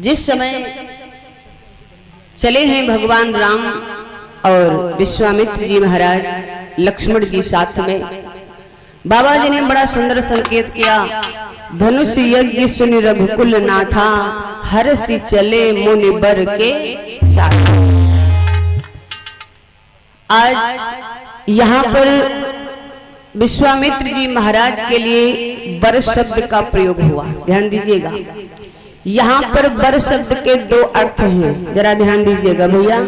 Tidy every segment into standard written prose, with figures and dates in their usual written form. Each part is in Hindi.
जिस समय चले हैं भगवान राम और विश्वामित्र जी महाराज लक्ष्मण जी साथ में, बाबा जी ने बड़ा सुंदर संकेत किया। धनुष यज्ञ सुनि रघुकुल नाथा, हरसि चले मुनि बर के साथ। आज यहाँ पर विश्वामित्र जी महाराज के लिए बर शब्द का प्रयोग हुआ। ध्यान दीजिएगा, यहाँ पर बर शब्द के दो अर्थ हैं, जरा ध्यान दीजिएगा भैया।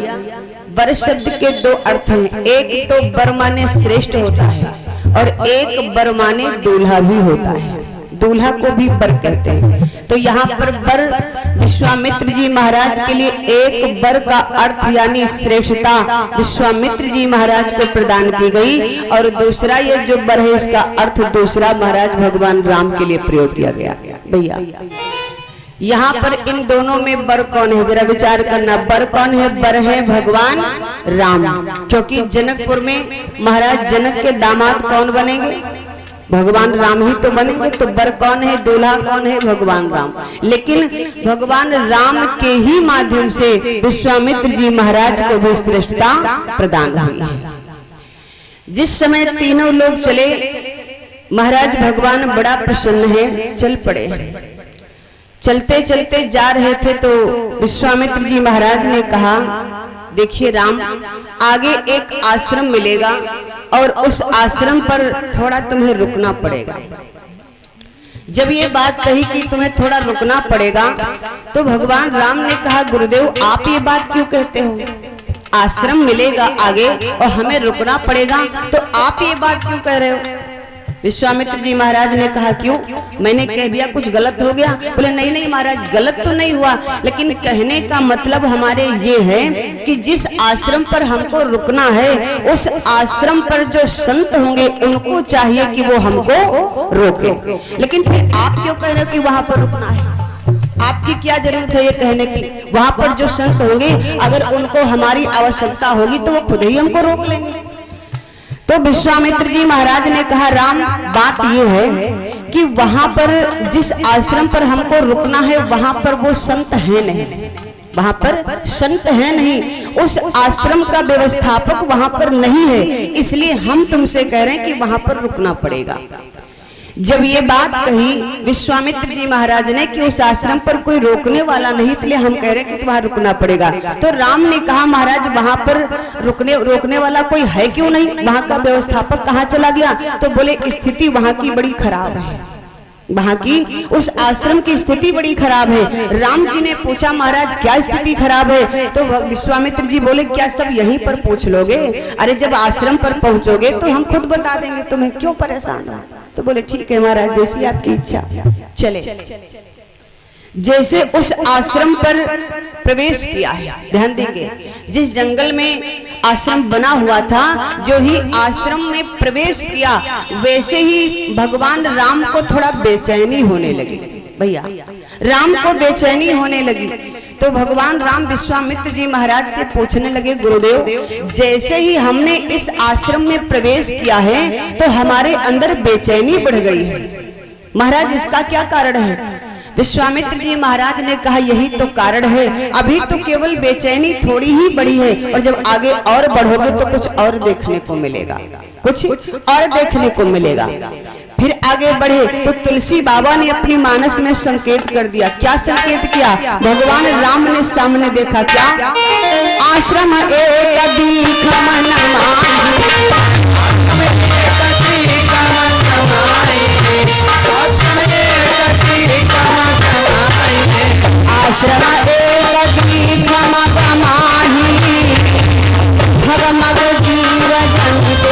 बर शब्द के दो अर्थ हैं, एक तो बर माने श्रेष्ठ होता है और एक बर माने दूल्हा भी होता है। दूल्हा को भी बर कहते हैं। तो यहाँ पर बर विश्वामित्र जी महाराज के लिए एक बर का अर्थ यानी श्रेष्ठता विश्वामित्र जी महाराज को प्रदान की गई, और दूसरा ये जो बर है इसका अर्थ दूसरा महाराज भगवान राम के लिए प्रयोग किया गया। भैया यहाँ पर इन दोनों में बर कौन है, जरा विचार करना। बर कौन है? बर है भगवान राम, क्योंकि जनकपुर में महाराज जनक के दामाद कौन बनेंगे? भगवान राम ही तो बनेंगे। तो बर कौन है? दूल्हा कौन है? भगवान राम। लेकिन भगवान राम के ही माध्यम से विश्वामित्र जी महाराज को भी श्रेष्ठता प्रदान हुई है। जिस समय तीनों लोग चले, महाराज भगवान बड़ा प्रसन्न है, चल पड़े। चलते चलते जा रहे थे तो विश्वामित्र जी महाराज ने कहा, देखिए राम, आगे एक आश्रम मिलेगा और उस आश्रम पर थोड़ा तुम्हें रुकना पड़ेगा। जब ये बात कही कि तुम्हें थोड़ा रुकना पड़ेगा, तो भगवान राम ने कहा, गुरुदेव आप ये बात क्यों कहते हो? आश्रम मिलेगा आगे और हमें रुकना पड़ेगा, तो आप ये बात क्यों कह रहे हो? विश्वामित्र जी महाराज ने कहा, क्यों, मैंने कह दिया कुछ गलत हो गया? बोले नहीं नहीं महाराज, गलत तो नहीं हुआ, लेकिन कहने का मतलब हमारे ये है कि जिस आश्रम पर हमको रुकना है उस आश्रम पर जो संत होंगे उनको चाहिए कि वो हमको रोके। लेकिन फिर आप क्यों कह रहे हो कि वहां पर रुकना है? आपकी क्या जरूरत है ये कहने की? वहां पर जो संत होंगे अगर उनको हमारी आवश्यकता होगी तो वो खुद ही हमको रोक लेंगे। तो विश्वामित्र जी महाराज ने कहा, राम बात ये है कि वहां पर जिस आश्रम पर हमको रुकना है वहां पर वो संत है नहीं, वहां पर संत है नहीं, उस आश्रम का व्यवस्थापक वहां पर नहीं है, इसलिए हम तुमसे कह रहे हैं कि वहां पर रुकना पड़ेगा। जब ये बात कही विश्वामित्र जी महाराज ने कि उस आश्रम पर कोई रोकने वाला नहीं, इसलिए हम कह रहे हैं कि वहां रुकना पड़ेगा। तो राम ने कहा, महाराज वहां पर रोकने वाला कोई है क्यों नहीं? वहां का व्यवस्थापक कहाँ चला गया? तो बोले स्थिति वहां की बड़ी खराब है, वहां की उस आश्रम की स्थिति बड़ी खराब है। राम जी ने पूछा, महाराज क्या स्थिति खराब है? तो विश्वामित्र जी बोले, क्या सब यहीं पर पूछ लोगे? अरे जब आश्रम पर पहुंचोगे तो हम खुद बता देंगे तुम्हें, क्यों परेशान हो? तो बोले ठीक है महाराज, जैसी आपकी इच्छा। चले जैसे उस आश्रम पर प्रवेश किया है, ध्यान देंगे, जिस जंगल में आश्रम बना हुआ था, जो ही आश्रम में प्रवेश किया वैसे ही भगवान राम को थोड़ा बेचैनी होने लगी। भैया राम को बेचैनी होने लगी तो भगवान राम विश्वामित्र जी महाराज से पूछने लगे, गुरुदेव जैसे ही हमने इस आश्रम में प्रवेश किया है तो हमारे अंदर बेचैनी बढ़ गई है, महाराज इसका क्या कारण है? विश्वामित्र जी महाराज ने कहा, यही तो कारण है, अभी तो केवल बेचैनी थोड़ी ही बढ़ी है और जब आगे और बढ़ोगे तो कुछ और देखने को मिलेगा, कुछ और देखने को मिलेगा। फिर आगे बढ़े तो तुलसी बाबा ने अपनी मानस में संकेत कर दिया। क्या संकेत किया? भगवान राम ने सामने देखा, क्या? आश्रम एक दीख मन माही, आश्रम एक दीख मग माही, भगमग जीव जंतु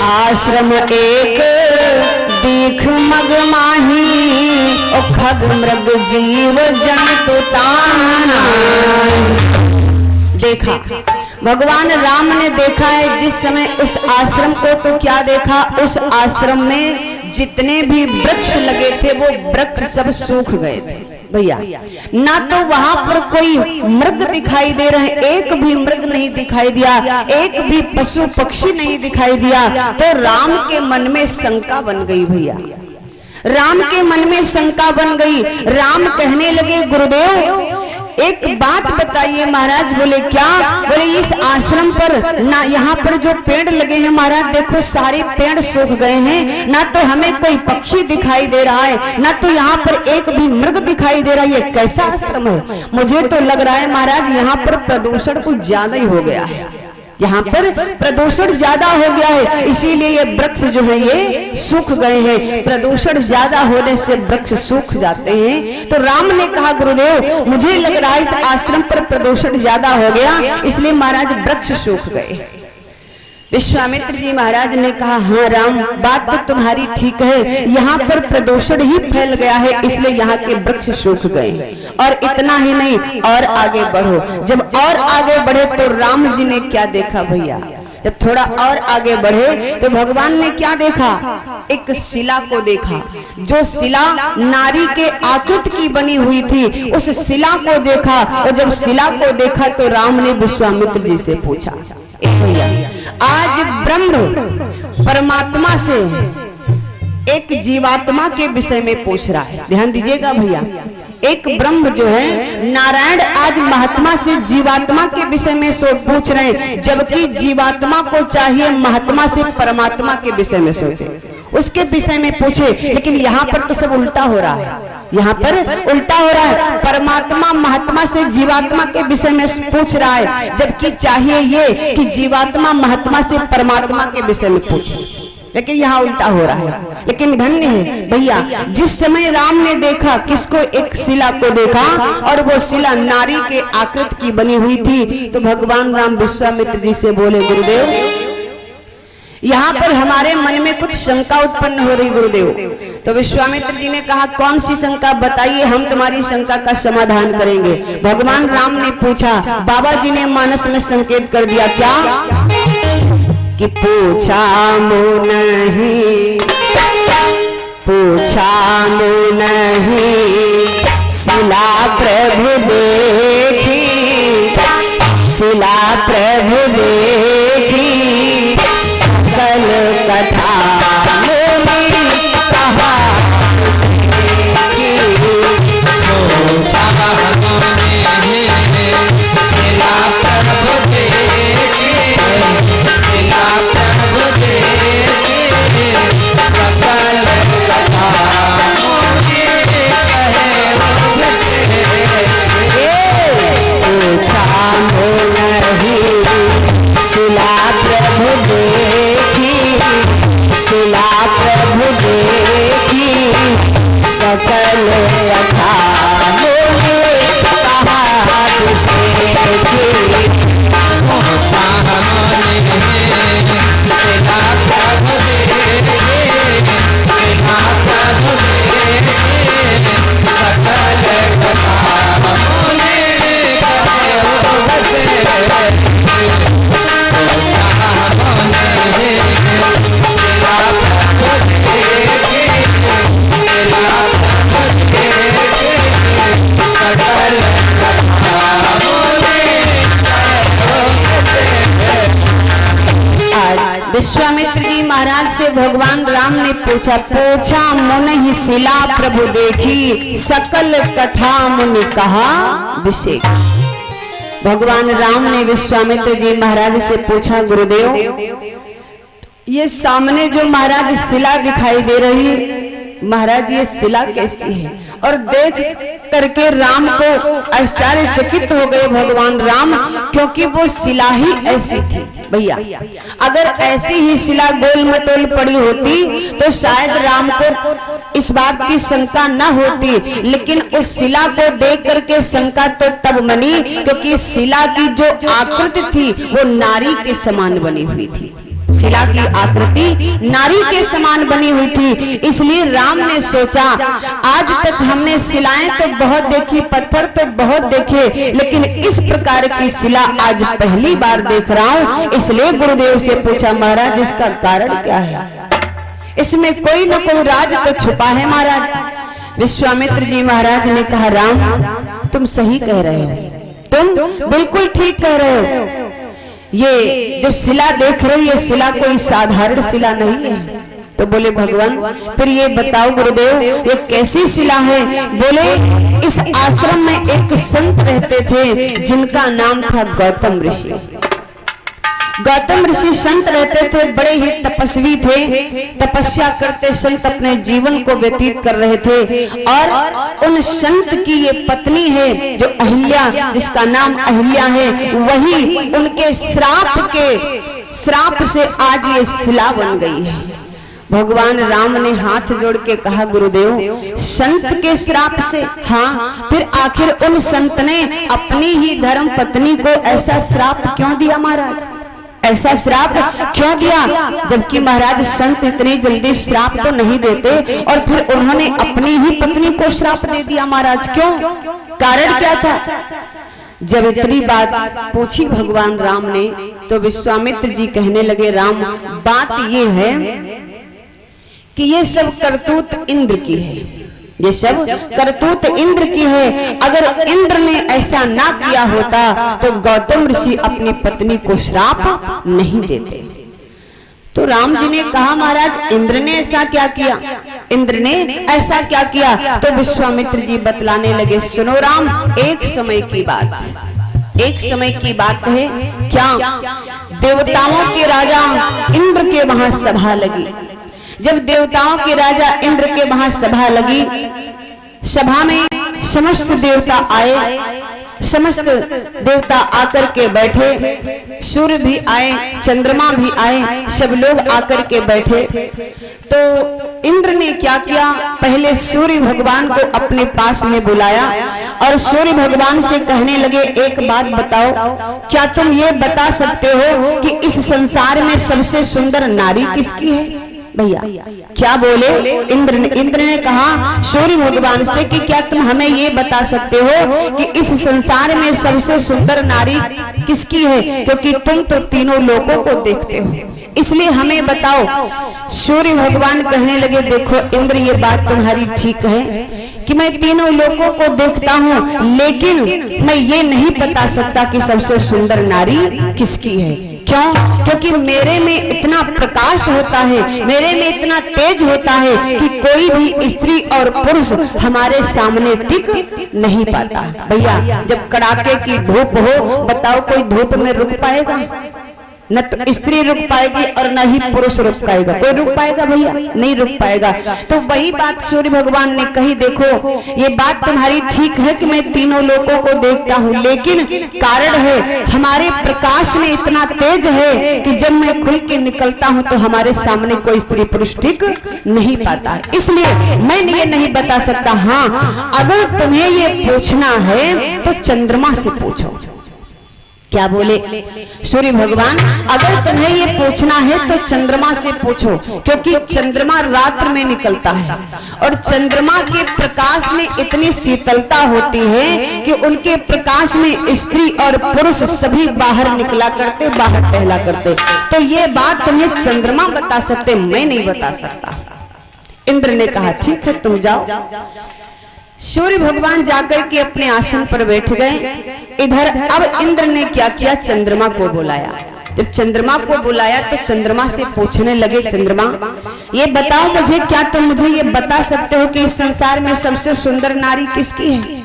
आश्रम एक दीख मग माही, ओ खग मृग जीव जंतु ताना। देखा भगवान राम ने देखा है जिस समय उस आश्रम को, तो क्या देखा? उस आश्रम में जितने भी वृक्ष लगे थे वो वृक्ष सब सूख गए थे भैया। ना तो वहां पर कोई मृग दिखाई दे रहे, एक भी मृग नहीं दिखाई दिया, एक भी पशु पक्षी नहीं दिखाई दिया। तो राम के मन में शंका बन गई भैया, राम के मन में शंका बन गई। राम कहने लगे गुरुदेव एक बात बताइए। महाराज बोले क्या? बोले इस आश्रम पर ना यहाँ पर जो पेड़ लगे हैं महाराज देखो सारे पेड़ सूख गए हैं, ना तो हमें कोई पक्षी दिखाई दे रहा है, ना तो यहाँ पर एक भी मृग दिखाई दे रहा है। ये कैसा आश्रम है? मुझे तो लग रहा है महाराज यहाँ पर प्रदूषण कुछ ज्यादा ही हो गया है, यहाँ पर प्रदूषण ज्यादा हो गया है, इसीलिए ये वृक्ष जो है ये सूख गए हैं। प्रदूषण ज्यादा होने से वृक्ष सूख जाते हैं। तो राम ने कहा गुरुदेव मुझे लग रहा है इस आश्रम पर प्रदूषण ज्यादा हो गया, इसलिए महाराज वृक्ष सूख गए। विश्वामित्र जी महाराज ने कहा हाँ राम बात तो तुम्हारी ठीक है, यहाँ पर प्रदूषण ही फैल गया है इसलिए यहाँ के वृक्ष सूख गए। और इतना ही नहीं और आगे बढ़ो। जब और आगे बढ़े तो राम जी ने क्या देखा भैया? जब थोड़ा और आगे बढ़े तो भगवान ने क्या देखा? एक शिला को देखा, जो शिला नारी के आकृति की बनी हुई थी, उस शिला को देखा। और जब शिला को देखा तो राम ने विश्वामित्र जी से पूछा भैया आज ब्रह्म परमात्मा से एक जीवात्मा के विषय में पूछ रहा है। ध्यान दीजिएगा भैया, एक ब्रह्म जो है नारायण आज महात्मा से जीवात्मा के विषय में पूछ रहे हैं, जबकि जीवात्मा को चाहिए महात्मा से परमात्मा के विषय में सोचे, उसके विषय में पूछे। लेकिन यहाँ पर तो सब उल्टा हो रहा है, यहाँ पर उल्टा हो रहा है। परमात्मा महात्मा से जीवात्मा के विषय में पूछ रहा है, जबकि चाहिए ये कि जीवात्मा महात्मा से परमात्मा के विषय में पूछे, लेकिन यहाँ उल्टा हो रहा है। लेकिन धन्य है भैया जिस समय राम ने देखा किसको? एक शिला को देखा, और वो शिला नारी के आकृति की बनी हुई थी। तो भगवान राम विश्वामित्र जी से बोले गुरुदेव यहाँ पर हमारे मन में कुछ शंका उत्पन्न हो रही गुरुदेव। तो विश्वामित्र जी ने कहा कौन सी शंका बताइए, हम तुम्हारी शंका का समाधान करेंगे। भगवान राम ने पूछा, बाबा जी ने मानस में संकेत कर दिया क्या कि पूछा मो नहीं, पूछा मो नहीं, शिला प्रभु देखी, शिला प्रभु देखी, सकल कथा मोरी कहा, पूछा मो नहीं, शिला प्रभु देखी, शिला प्रभु देखी, सकल कथा मोरी कहे पूछा मो नहीं, शिला प्रभु देखी, शिला प्रभु देखी, सकल कथा मोरे कहा तुझसे पूछा हमने, शिला प्रभु देखी, शिला प्रभु देखी, सकल कथा मोरे विश्वामित्र जी महाराज से भगवान राम ने पूछा, पूछा मुनि शिला प्रभु देखी, सकल कथा मुनि कहा विषेक। भगवान राम ने विश्वामित्र जी महाराज से पूछा गुरुदेव ये सामने जो महाराज शिला दिखाई दे रही है महाराज ये शिला कैसी है? और देख करके राम को आश्चर्यचकित हो गए भगवान राम, क्योंकि वो शिला ही ऐसी थी भैया। अगर ऐसी ही शिला गोल मटोल पड़ी होती तो शायद राम को इस बात की शंका न होती, लेकिन उस शिला को देख करके शंका तो तब बनी क्योंकि शिला की जो आकृति थी वो नारी के समान बनी हुई थी। शिला की आकृति नारी के समान बनी हुई थी, इसलिए राम ने सोचा आज तक हमने शिलाएं तो बहुत देखी, पत्थर तो बहुत देखे, लेकिन इस प्रकार की शिला आज पहली बार देख रहा हूँ। इसलिए गुरुदेव से पूछा महाराज इसका कारण क्या है? इसमें कोई न कोई राज तो छुपा है महाराज। विश्वामित्र जी महाराज ने कहा, राम तुम सही कह रहे हो, तुम बिल्कुल ठीक कह रहे हो। ये जो शिला देख रहे हो, ये शिला कोई साधारण शिला नहीं है। तो बोले भगवान फिर ये बताओ गुरुदेव, ये कैसी शिला है? बोले इस आश्रम में एक संत रहते थे जिनका नाम था गौतम ऋषि। गौतम ऋषि संत रहते थे, बड़े ही तपस्वी थे, तपस्या करते संत अपने जीवन को व्यतीत कर रहे थे। और उन संत की ये पत्नी है जो अहिल्या, जिसका नाम अहिल्या है, वही उनके श्राप से आज ये शिला बन गई है। भगवान राम ने हाथ जोड़ के कहा, गुरुदेव संत के श्राप से? हाँ, फिर आखिर उन संत ने अपनी ही धर्म पत्नी को ऐसा श्राप क्यों दिया महाराज? ऐसा श्राप क्यों दिया? जबकि महाराज संत इतनी जल्दी श्राप तो नहीं देते, और फिर उन्होंने अपनी ही पत्नी को श्राप दे दिया महाराज, क्यों? कारण क्या था? जब इतनी बात पूछी भगवान राम ने, तो विश्वामित्र जी कहने लगे, राम बात ये है कि ये सब करतूत इंद्र की है, ये सब करतूत इंद्र की है। अगर इंद्र ने ऐसा ना किया होता तो गौतम ऋषि अपनी पत्नी को श्राप नहीं देते। तो राम जी ने कहा, महाराज इंद्र ने ऐसा क्या किया? इंद्र ने ऐसा क्या किया? तो विश्वामित्र जी बतलाने लगे, सुनो राम, एक समय की बात है। क्या? देवताओं के राजा इंद्र के वहां सभा लगी। जब देवताओं के राजा इंद्र के वहां सभा लगी, सभा में समस्त देवता आए, समस्त देवता आकर के बैठे, सूर्य भी आए, चंद्रमा भी आए, सब लोग आकर के बैठे। तो इंद्र ने क्या किया? पहले सूर्य भगवान को अपने पास में बुलाया और सूर्य भगवान से कहने लगे, एक बात बताओ, क्या तुम ये बता सकते हो कि इस संसार में सबसे सुंदर नारी किसकी है? भैया क्या बोले? इंद्र ने कहा सूर्य भगवान से कि क्या तुम हमें ये बता सकते हो कि इस संसार में सबसे सुंदर नारी किसकी है? क्योंकि तुम तो तीनों लोकों को देखते हो, इसलिए हमें बताओ। सूर्य भगवान कहने लगे, देखो इंद्र, ये बात तुम्हारी ठीक है कि मैं तीनों लोकों को देखता हूँ, लेकिन मैं ये नहीं बता सकता कि सबसे सुंदर नारी किसकी है। क्यों? क्योंकि मेरे में इतना प्रकाश होता है, मेरे में इतना तेज होता है कि कोई भी स्त्री और पुरुष हमारे सामने टिक नहीं पाता। भैया जब कड़ाके की धूप हो, बताओ कोई धूप में रुक पाएगा? न तो स्त्री रुक पाएगी और न ही पुरुष रुक पाएगा। कोई रुक पाएगा भैया? नहीं रुक पाएगा। तो वही बात सूर्य भगवान ने कही, देखो ये बात तुम्हारी ठीक है कि मैं तीनों लोगों को देखता हूँ, लेकिन कारण है हमारे प्रकाश में इतना तेज है कि जब मैं खुल के निकलता हूँ तो हमारे सामने कोई स्त्री पुरुष टिक नहीं पाता, इसलिए मैं ये नहीं बता सकता। हाँ, अगर तुम्हें ये पूछना है तो चंद्रमा से पूछो। क्या बोले सूर्य भगवान? अगर तुम्हें ये पूछना है तो चंद्रमा से पूछो, क्योंकि चंद्रमा रात्र में निकलता है और चंद्रमा के प्रकाश में इतनी शीतलता होती है कि उनके प्रकाश में स्त्री और पुरुष सभी बाहर निकला करते, बाहर टहला करते। तो ये बात तुम्हें चंद्रमा बता सकते, मैं नहीं बता सकता। इंद्र ने कहा ठीक है तुम जाओ। सूर्य भगवान जाकर के अपने आसन पर बैठ गए। इधर अब इंद्र ने क्या किया? चंद्रमा को बुलाया। जब चंद्रमा को बुलाया तो चंद्रमा से पूछने लगे, चंद्रमा ये बताओ मुझे, क्या तुम मुझे ये बता सकते हो कि इस संसार में सबसे सुंदर नारी किसकी है?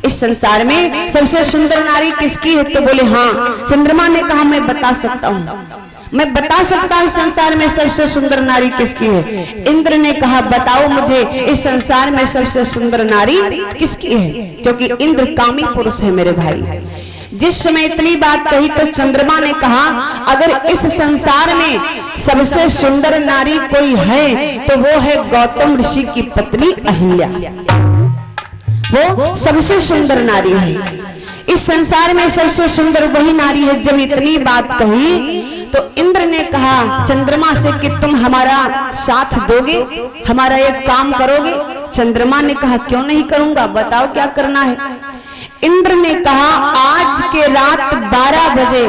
इस संसार में सबसे सुंदर नारी किसकी है? तो बोले हाँ। चंद्रमा ने कहा मैं बता सकता हूँ, मैं बता सकता हूँ संसार में सबसे सुंदर नारी किसकी है। इंद्र ने कहा बताओ मुझे इस संसार में सबसे सुंदर नारी किसकी है, क्योंकि इंद्र कामी पुरुष है मेरे भाई। जिस समय इतनी बात कही तो चंद्रमा ने कहा अगर इस संसार में सबसे सुंदर नारी कोई है तो वो है गौतम ऋषि की पत्नी अहिल्या, वो सबसे सुंदर नारी है। इस संसार में सबसे सुंदर वही नारी है। जब इतनी बात कही तो इंद्र ने कहा चंद्रमा से कि तुम हमारा साथ दोगे, हमारा एक काम करोगे? चंद्रमा ने कहा क्यों नहीं करूंगा, बताओ क्या करना है। इंद्र ने कहा आज के रात 12 बजे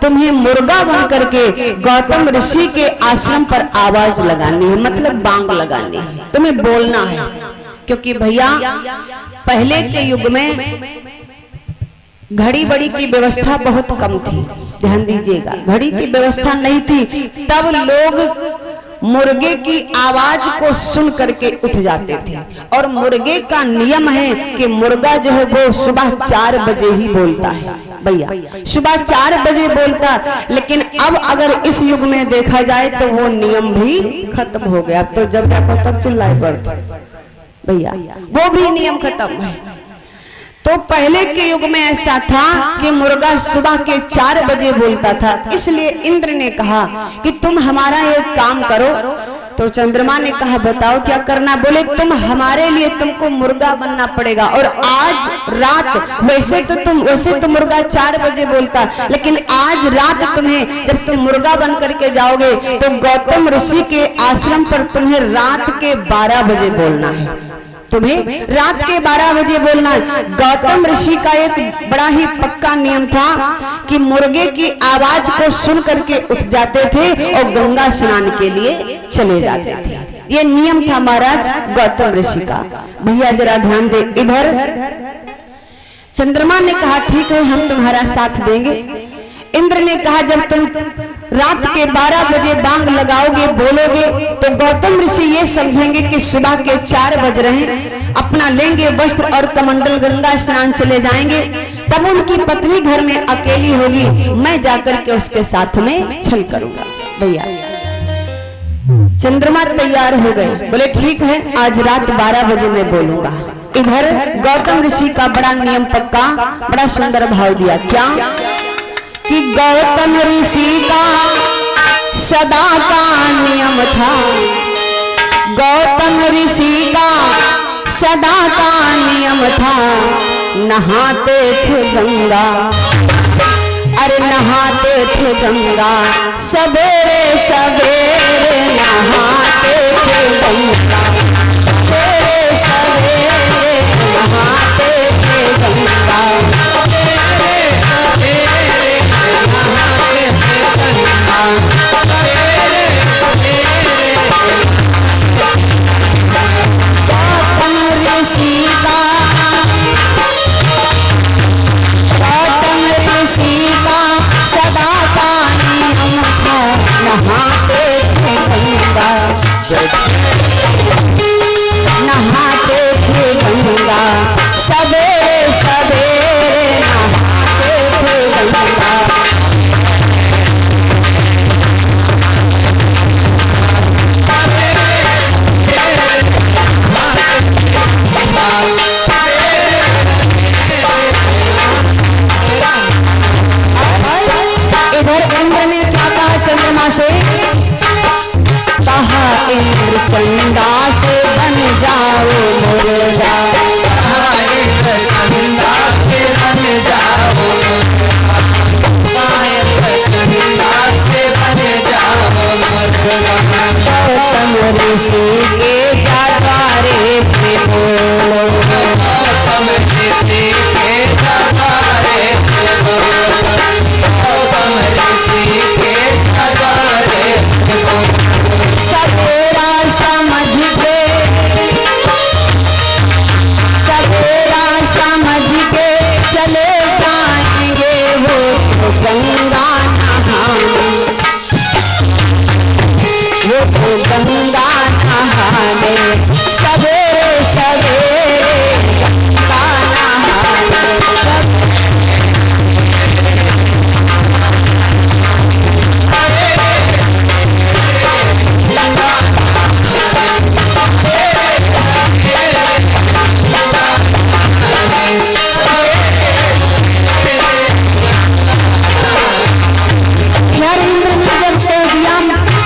तुम्हें मुर्गा बन करके गौतम ऋषि के आश्रम पर आवाज लगानी है, मतलब बांग लगानी है, तुम्हें बोलना है। क्योंकि भैया पहले के युग में घड़ी बड़ी की व्यवस्था बहुत कम थी, ध्यान दीजिएगा, घड़ी की व्यवस्था नहीं थी, तब लोग मुर्गे की आवाज को सुन करके उठ जाते थे। और मुर्गे का नियम है कि मुर्गा जो है वो सुबह 4 बजे ही बोलता है भैया, सुबह 4 बजे बोलता। लेकिन अब अगर इस युग में देखा जाए तो वो नियम भी खत्म हो गया। अब तो जब देखो तब चिल्लाए पड़ते भैया, वो भी नियम खत्म है। तो पहले के युग में ऐसा था कि मुर्गा सुबह के 4 बजे बोलता था। इसलिए इंद्र ने कहा कि तुम हमारा एक काम करो। तो चंद्रमा ने कहा बताओ क्या करना। बोले तुम हमारे लिए, तुमको मुर्गा बनना पड़ेगा। और आज रात वैसे तो मुर्गा 4 बजे बोलता, लेकिन आज रात तुम्हें जब तुम मुर्गा बन करके जाओगे तो गौतम ऋषि के आश्रम पर तुम्हें रात के 12 बजे बोलना है, तुम्हें रात के 12 बजे बोलना है। गौतम ऋषि का एक बड़ा ही पक्का नियम था कि मुर्गे की आवाज को सुन करके उठ जाते थे और गंगा स्नान के लिए चले जाते थे। ये नियम था महाराज गौतम ऋषि का। भैया जरा ध्यान दे इधर। चंद्रमा ने कहा ठीक है हम तुम्हारा साथ देंगे। इंद्र ने कहा जब तुम रात के 12 बजे बांग लगाओगे, बोलोगे, तो गौतम ऋषि ये समझेंगे कि सुबह के 4 बज रहे हैं, अपना लेंगे वस्त्र और कमंडल गंगा स्नान चले जाएंगे। तब उनकी पत्नी घर में अकेली होगी, मैं जाकर के उसके साथ में छल करूंगा। भैया चंद्रमा तैयार हो गए, बोले ठीक है आज रात 12 बजे मैं बोलूंगा। इधर गौतम ऋषि का बड़ा नियम पक्का, बड़ा सुंदर भाव दिया। क्या कि गौतम ऋषि का सदा का नियम था, गौतम ऋषि का सदा का नियम था, नहाते थे गंगा, अरे नहाते थे गंगा, सवेरे सवेरे नहाते थे गंगा, सवेरे सवेरे नहाते थे गंगा, नहाते थे गंगा, सवेरे सवेरे नहाते थे गंगा। इधर इंद्र ने क्या कहा चंद्रमा से, कहा इंद्र चंदा से बन जाओ मुर्गा, कहा इंद्र चंदा से बन जाओ मुर्गा, कहा इंद्र चंदा से बन जाओ मुर्गा। गौतम ऋषि के जयकारे पे बोलो, गौतम ऋषि के जयकारे पे बोलो, गौतम ऋषि के जयकारे पे बोलो। सवेरा समझ के, सवेरा समझ के चले जाएंगे वो तो गंगा नहाने, वो तो गंगा नहाने, सवेरे सवेरे गंगा नहाने।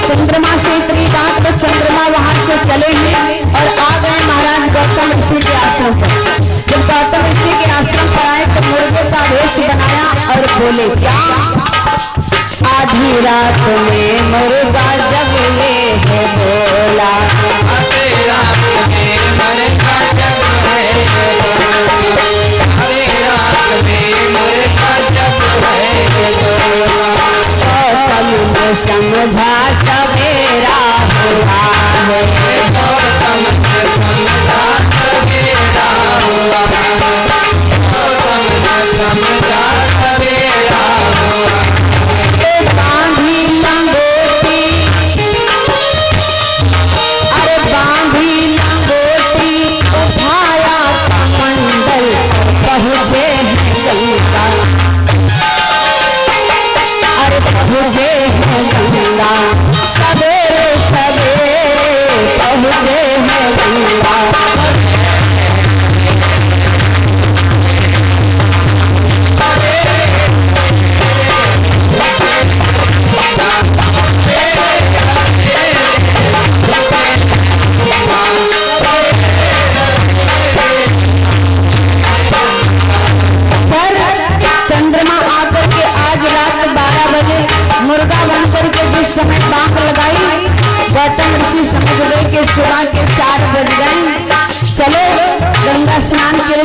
चंद्रमा से इतनी बात, तो चंद्रमा वहां से चले हैं और आ गए महाराज गौतम ऋषि के आश्रम पर। जब गौतम ऋषि के आश्रम पर आए तो मुर्गे का वेश बनाया और बोले क्या, आधी रात में मुर्गा जब ये है बोला, आधी रात में मुर्गा जब है बोला, आधी रात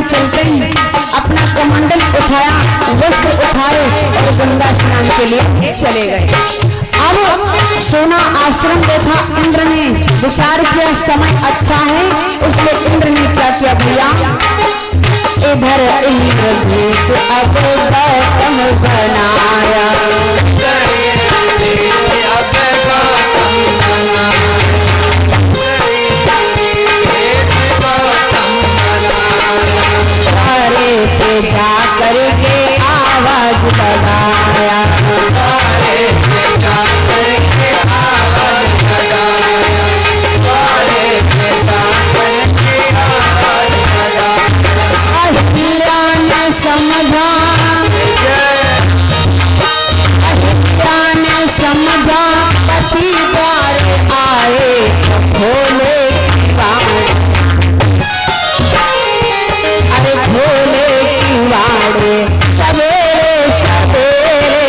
चलते ही अपना कमंडल उठाया, वस्त्र उठाए और गंगा स्नान के लिए चले गए। अब सोना आश्रम देखा इंद्र ने, विचार किया समय अच्छा है, इसलिए इंद्र ने क्या किया भैया, इधर इंद्रधनुष अब गौतम बनाया, तारे पे जा करके आवाज लगाया, तारे पे जा करके आवाज लगाया, तारे पे जा करके आवाज लगाया। अहिल्या ने समझा, अहिल्या ने समझा पति द्वार आए, खोले भोले किवाड़े, सवेरे सवेरे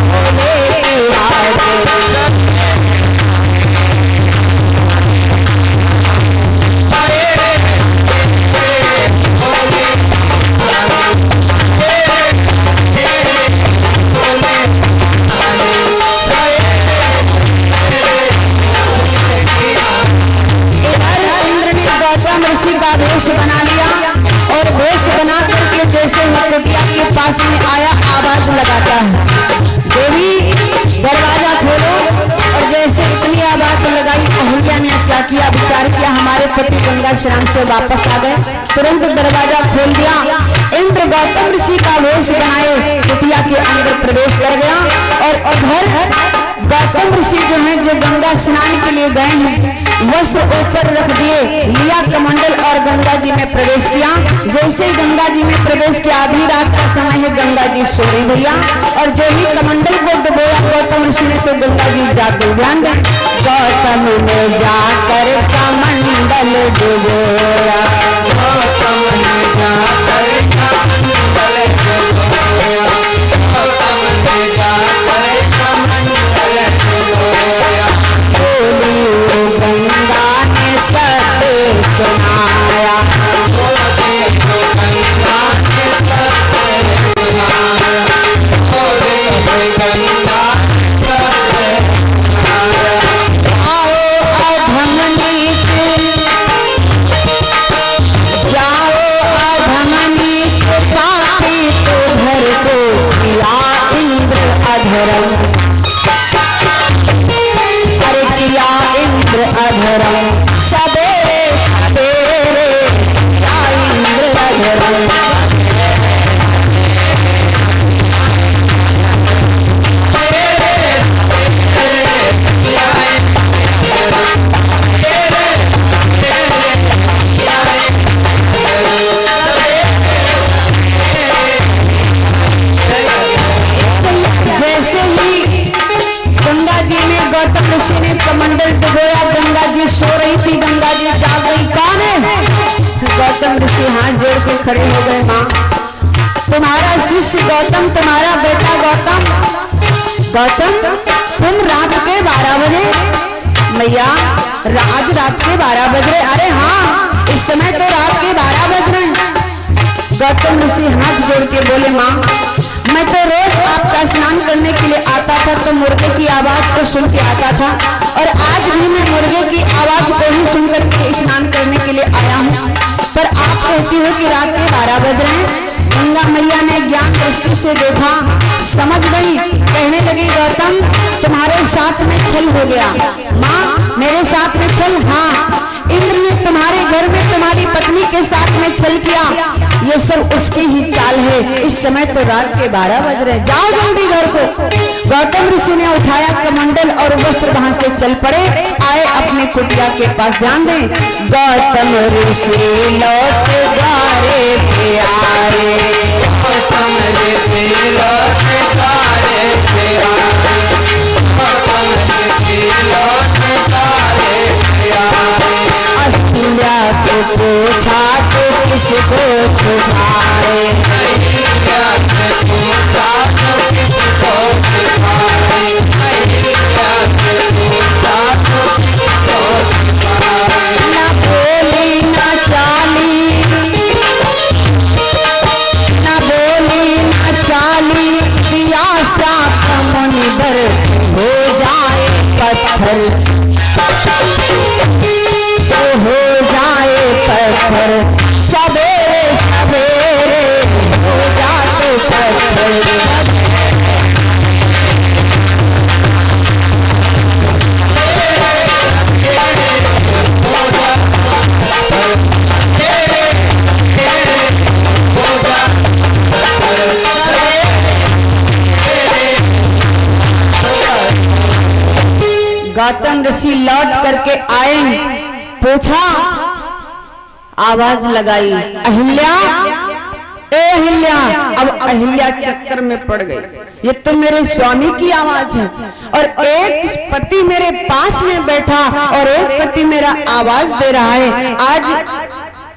भोले किवाड़े, सवेरे भोले इंद्र ने गौतम ऋषि का वेश बना लिया और वेश बना करके जैसे ही कुटिया के पास में आया, आवाज लगाता है, देवी दरवाजा खोलो। और जैसे इतनी आवाज लगाई, अहिल्या ने क्या किया, विचार किया हमारे पति गंगा स्नान से वापस आ गए, तुरंत दरवाजा खोल दिया। इंद्र गौतम ऋषि का वेश बनाए कुटिया के अंदर प्रवेश कर गया और उधर गौतम ऋषि जो है, जो गंगा स्नान के लिए गए हैं, वस्त्र ऊपर रख दिए, लिया कमंडल और गंगा जी में प्रवेश किया। जैसे ही गंगा जी में प्रवेश किया, आधी रात का समय है, गंगा जी सो रही भैया, और जो ही कमंडल को डुबोया गौतम ऋषि ने, तो गंगा जी जाकर ध्यान दें, गौतम ने जाकर कमंडल डुबोया, गौतम ने जाकर कमंडल डुबोया, गौतम ने जाकर कमंडल डुबोया, गंगा ने सत्य सुनाया, गंगा ने सत्य सुनाया, गंगा सत्य सुनाया। आओ अधम नीच, जाओ अधम नीच पापी तो घर को किया इंद्र अधर्म, किया इंद्र अधर्म, सवेरे सवेरे क्या इंद्र अधर्म, जैसे ही गंगा जी में गौतम ऋषि ने कमंडल डुबोया, गंगा जी सो रही थी, गंगा जी जाग गई, कौन है? गौतम ऋषि हाथ जोड़ के खड़े हो गए, माँ तुम्हारा शिष्य गौतम, तुम्हारा बेटा गौतम, गौतम तुम रात के 12 बजे, मैया आज रात के 12 बज रहे, अरे हाँ इस समय तो रात के 12 बज रहे। गौतम ऋषि हाथ जोड़ के बोले, माँ मैं तो रोज आपका स्नान करने के लिए आता था, तो मुर्गे की आवाज को सुन के आता था, और आज भी मैं मुर्गे की आवाज को ही सुनकर के स्नान करने के लिए आया हूँ, पर आप कहती हो कि रात के 12 बज रहे हैं। गंगा मैया ने ज्ञान दृष्टि से देखा, समझ गई, कहने लगी गौतम तुम्हारे साथ में छल हो गया। माँ मेरे साथ में छल? हाँ, इंद्र ने तुम्हारे घर में तुम्हारी पत्नी के साथ में छल किया, ये सब उसकी ही चाल है। इस समय तो रात के 12 बज रहे, जाओ जल्दी घर को। गौतम ऋषि ने उठाया कमंडल और वस्त्र वहां से चल पड़े, आए अपने कुटिया के पास। ध्यान दें, गौतम ऋषि लौट द्वारे पे आए, गौतम ऋषि लौट द्वारे पे आए, गौतम ऋषि लौट द्वारे पे आए। अहिल्या को पूछा तो किसको छुपाए, अहिल्या को पूछा तो किसको छुपाए, अहिल्या को पूछा तो किसको छुपाए। ना बोली ना चाली, पत्थर सवेरे सवेरे हो जा तो पत्थर। गौतम ऋषि लौट करके आए, पूछा, आवाज लगाई, अहिल्या, ए अहिल्या। अब अहिल्या चक्कर में पड़ गई, ये तो मेरे स्वामी की आवाज है और एक पति मेरे पास में बैठा और एक पति मेरा आवाज दे रहा है। आज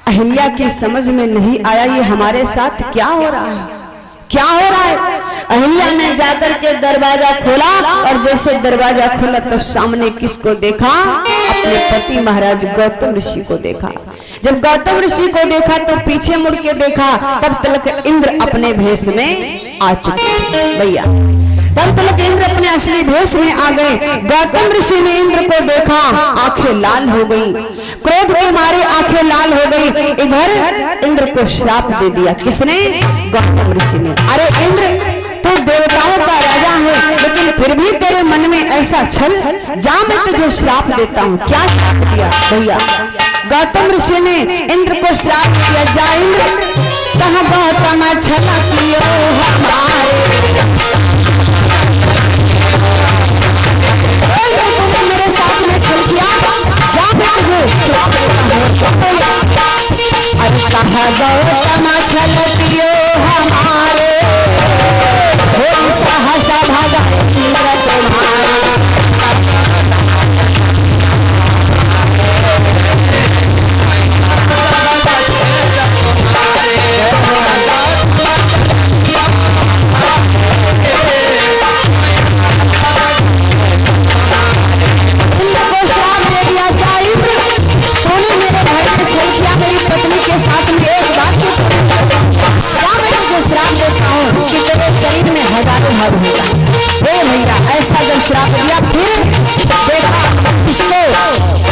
अहिल्या की समझ में नहीं आया ये हमारे साथ क्या हो रहा है, क्या हो रहा है। अहिल्या ने जाकर के दरवाजा खोला और जैसे दरवाजा खोला तो सामने किसको देखा, अपने पति महाराज गौतम ऋषि को देखा। जब गौतम ऋषि को देखा तो पीछे मुड़ के देखा, तब तक इंद्र अपने भेष में आ चुके भैया। तब तक इंद्र अपने असली भेष में आ गए। गौतम ऋषि ने इंद्र को देखा, आंखें लाल हो गई, क्रोध के मारे आंखें लाल हो गई। इधर इंद्र को श्राप दे दिया, किसने, गौतम ऋषि ने। अरे इंद्र, तू देवताओं का राजा है लेकिन फिर भी तेरे मन में ऐसा छल, जा मैं तुझे श्राप देता हूँ। क्या श्राप दिया भैया, गौतम ऋषि ने इंद्र को श्राप दिया, जा इंद्र, कहाँ गौतम छलकियो हमारे, मेरे साथ में छल किया, जा मैं तुझे श्राप देता हूँ। अरे कहाँ गौतम छलकियो हमारे, सहसा भागा इंद्र तुम्हारा। ऐसा जब श्राप दिया, फिर देखा इसको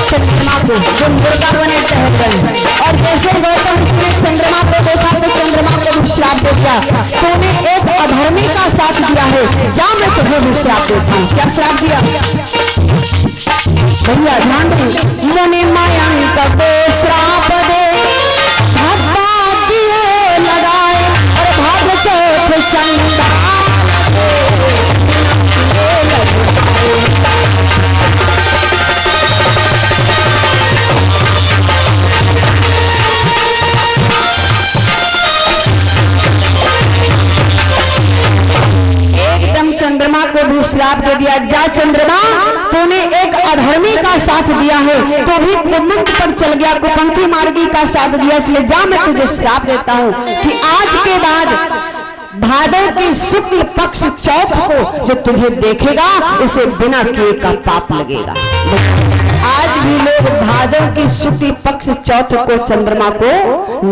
चंद्रमा को जो मुर्गा बने टहल रहे, और जैसे गौतम ऋषि ने चंद्रमा को देखा तो चंद्रमा को भी श्राप दे दिया, तूने एक अधर्मी का साथ दिया है, जा मैं तुझे भी श्राप देता हूँ। क्या श्राप दिया भैया, ध्यान दे, मुनि मयंक को श्राप दे, लगाए और भाग चौथ चंदा। चंद्रमा को भी श्राप दे दिया, जा चंद्रमा, तूने एक अधर्मी का साथ दिया है, तो भी कुमंत पर चल गया, कुपंथी मार्गी का साथ दिया, इसलिए जा मैं तुझे श्राप देता हूँ कि आज के बाद भादव की शुक्ल पक्ष चौथ को जो तुझे देखेगा उसे बिना किए का पाप लगेगा। आज भी लोग भादव की शुक्ल पक्ष चौथ को चंद्रमा को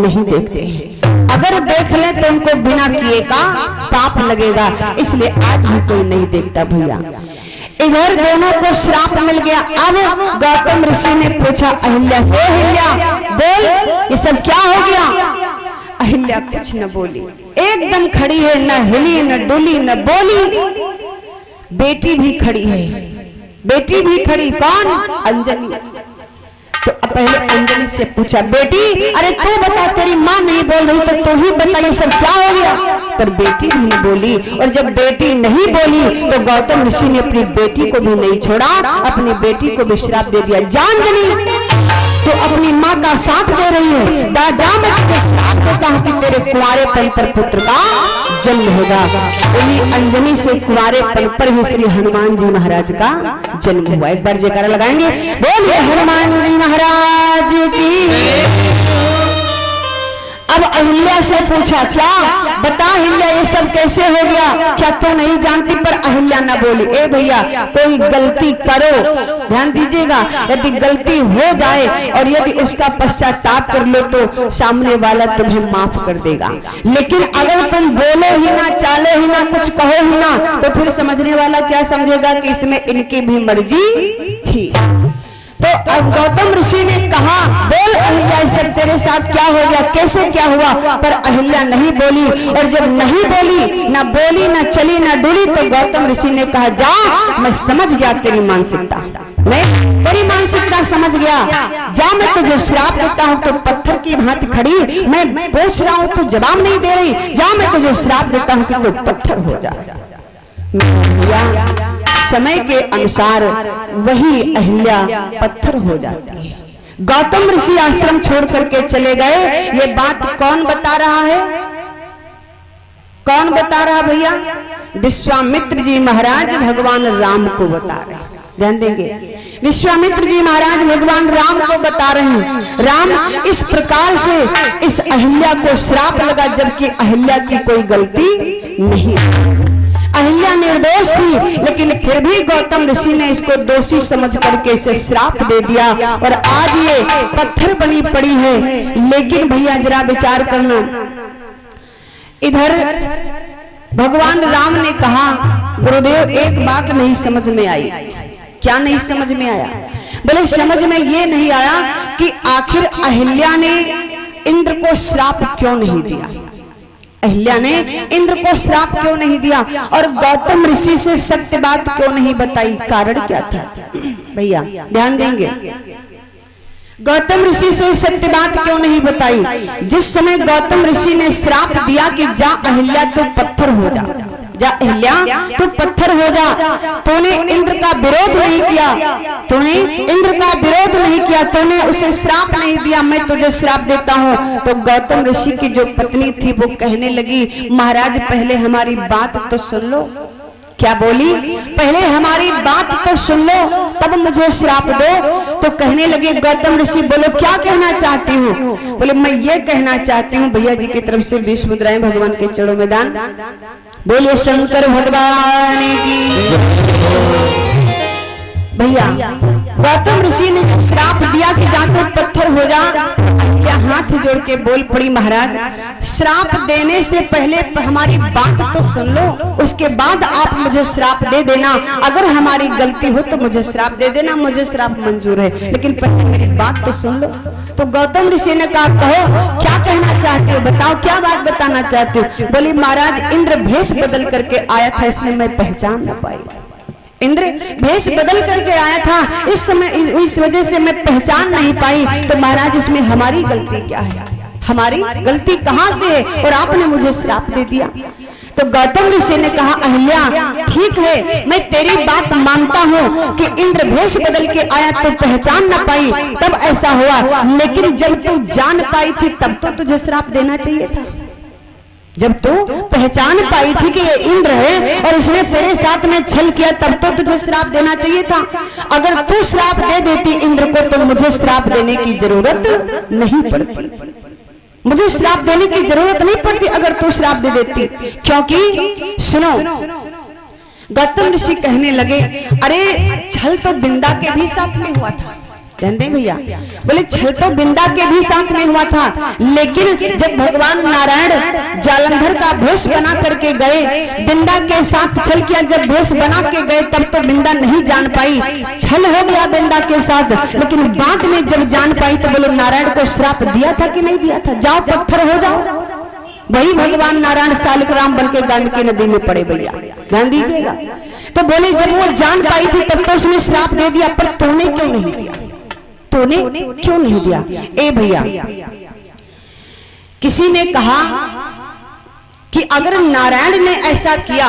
नहीं देखते हैं, अगर देख ले तो उनको बिना किए का पाप लगेगा, इसलिए आज भी कोई नहीं देखता भैया। इधर दोनों को श्राप मिल गया। अब गौतम ऋषि ने पूछा अहिल्या से, अहिल्या बोल ये सब क्या हो गया। अहिल्या कुछ न बोली, एकदम खड़ी है, न हिली न डुली न बोली। बेटी भी खड़ी है, बेटी भी खड़ी, कौन, अंजलि। तो पहले अंजलि से पूछा, बेटी अरे तू बता, तेरी माँ नहीं बोल रही तो तू ही बता ये सब क्या हो गया। पर बेटी भी नहीं बोली, और जब बेटी नहीं बोली तो गौतम ऋषि ने अपनी बेटी को भी नहीं छोड़ा, अपनी बेटी को भी श्राप दे दिया, जा अंजलि तो अपनी माँ का साथ दे रही है, जा मैं तुझे श्राप देता हूँ कि तेरे कुंवारेपन पर पुत्र का जन्म होगा। उन्हीं अंजनी से कुंवारेपन पर ही श्री हनुमान जी महाराज का जन्म हुआ। एक बार जयकारा लगाएंगे, बोलिए हनुमान जी महाराज की। अब अहिल्या से पूछा, क्या बता अहिल्या ये सब कैसे हो गया, क्या तू नहीं जानती। पर अहिल्या ना बोली। ए भैया कोई गलती करो, ध्यान दीजिएगा, यदि गलती हो जाए और यदि उसका पश्चाताप कर लो तो सामने वाला तुम्हें माफ कर देगा, लेकिन अगर तुम बोलो ही ना, चालो ही ना, कुछ कहो ही ना, तो फिर समझने वाला क्या समझेगा कि इसमें इनकी भी मर्जी थी। तो अब गौतम ऋषि ने कहा, बोल अहिल्या सब तेरे साथ क्या हो गया, कैसे क्या हुआ, पर अहिल्या नहीं बोली। और जब नहीं बोली, ना बोली, ना चली, ना डुली, तो गौतम ऋषि ने कहा जा, मैं समझ गया तेरी मानसिकता, मैं तेरी मानसिकता समझ गया, जा मैं तुझे श्राप देता हूँ। तो पत्थर की भांति खड़ी, मैं पूछ रहा हूँ तो जवाब नहीं दे रही, जा मैं तुझे श्राप देता हूँ कि तू पत्थर हो जा। समय के अनुसार वही अहिल्या पत्थर हो जाती है। गौतम ऋषि आश्रम छोड़ करके चले गए। ये बात कौन बता रहा है, कौन बता रहा भैया? विश्वामित्र जी महाराज भगवान राम को बता रहे हैं। ध्यान देंगे, विश्वामित्र जी महाराज भगवान राम को बता रहे हैं, राम इस प्रकार से इस अहिल्या को श्राप लगा, जबकि अहिल्या की कोई गलती नहीं, अहिल्या निर्दोष थी, लेकिन फिर भी गौतम ऋषि ने इसको दोषी समझ करके इसे श्राप दे दिया और आज ये पत्थर बनी पड़ी है। लेकिन भैया जरा विचार करना, इधर भगवान राम ने कहा, गुरुदेव एक बात नहीं समझ में आई। क्या नहीं समझ में आया? बोले समझ में ये नहीं आया कि आखिर अहिल्या ने इंद्र को श्राप क्यों नहीं दिया, अहिल्या ने इंद्र को श्राप क्यों नहीं दिया, और गौतम ऋषि से सत्य बात क्यों नहीं बताई, कारण क्या था? भैया ध्यान देंगे, गौतम ऋषि से सत्य बात क्यों नहीं बताई? जिस समय गौतम ऋषि ने श्राप दिया कि जा अहिल्या तो पत्थर हो जा, जा अहिल्या तो पत्थर हो जा, तूने इंद्र का विरोध नहीं किया, तूने इंद्र का विरोध नहीं किया, तूने उसे श्राप नहीं दिया, मैं तुझे श्राप देता हूँ। तो गौतम ऋषि की जो पत्नी थी वो कहने लगी, महाराज पहले हमारी बात तो सुन लो। क्या बोली? पहले हमारी बात तो सुन लो तब मुझे श्राप दो। तो कहने लगे गौतम ऋषि, बोलो क्या कहना चाहती हूँ? बोले मैं ये कहना चाहती हूँ, भैया जी की तरफ से 20 मुद्राएं भगवान के चरणों में दान। बोलिए शंकर भगवान की। भैया गौतम ऋषि ने जब श्राप दिया कि जा तो पत्थर हो जा, क्या हाथ जोड़ के बोल पड़ी, महाराज श्राप देने से पहले हमारी बात तो सुन लो, उसके बाद आप मुझे श्राप दे देना। अगर हमारी गलती हो तो मुझे श्राप दे देना, मुझे श्राप मंजूर है, लेकिन पहले मेरी बात तो सुन लो। तो गौतम ऋषि ने कहा, कहो क्या कहना चाहते हो, बताओ क्या बात बताना चाहते हो? बोली महाराज इंद्र भेष बदल करके आया था, इसलिए मैं पहचान न पाई। इंद्र भेष बदल करके आया था, इस समय इस वजह से मैं पहचान नहीं पाई। तो महाराज इसमें हमारी गलती क्या है, हमारी गलती कहाँ से है, और आपने मुझे श्राप दे दिया। तो गौतम ऋषि ने कहा, अहिल्या ठीक है, मैं तेरी बात मानता हूँ कि इंद्र भेष बदल के आया तो पहचान न पाई, तब ऐसा हुआ, लेकिन जब तू जान पाई थी तब तो तुझे श्राप देना चाहिए था। जब तू पहचान पाई थी कि ये इंद्र है और इसने तेरे साथ में छल किया, तब तो तुझे श्राप देना चाहिए था। अगर तू श्राप दे देती इंद्र को तो मुझे श्राप देने की जरूरत नहीं पड़ती, मुझे श्राप देने की जरूरत नहीं पड़ती अगर तू श्राप दे देती। क्योंकि सुनो, गौतम ऋषि कहने लगे, अरे छल तो बिंदा के भी साथ में हुआ था। जानते भैया, बोले छल तो बिंदा के भी साथ में हुआ था, लेकिन जब भगवान नारायण जालंधर का भेष बना करके गए, बिंदा के साथ छल किया, जब भेष बना के गए तब तो बिंदा नहीं जान पाई, छल हो गया बिंदा के साथ, लेकिन बाद में जब जान पाई तो बोलो नारायण को श्राप दिया था कि नहीं दिया था, जाओ पत्थर हो जाओ। वही भगवान नारायण सालिक राम बन के गंडकी नदी में पड़े। भैया ध्यान दीजिएगा। तो बोले जब वो जान पाई थी तब तो उसने श्राप दे दिया, पर तूने क्यों नहीं दिया, तूने क्यों नहीं दिया? ए भैया, किसी ने कहा कि अगर नारायण ने ऐसा किया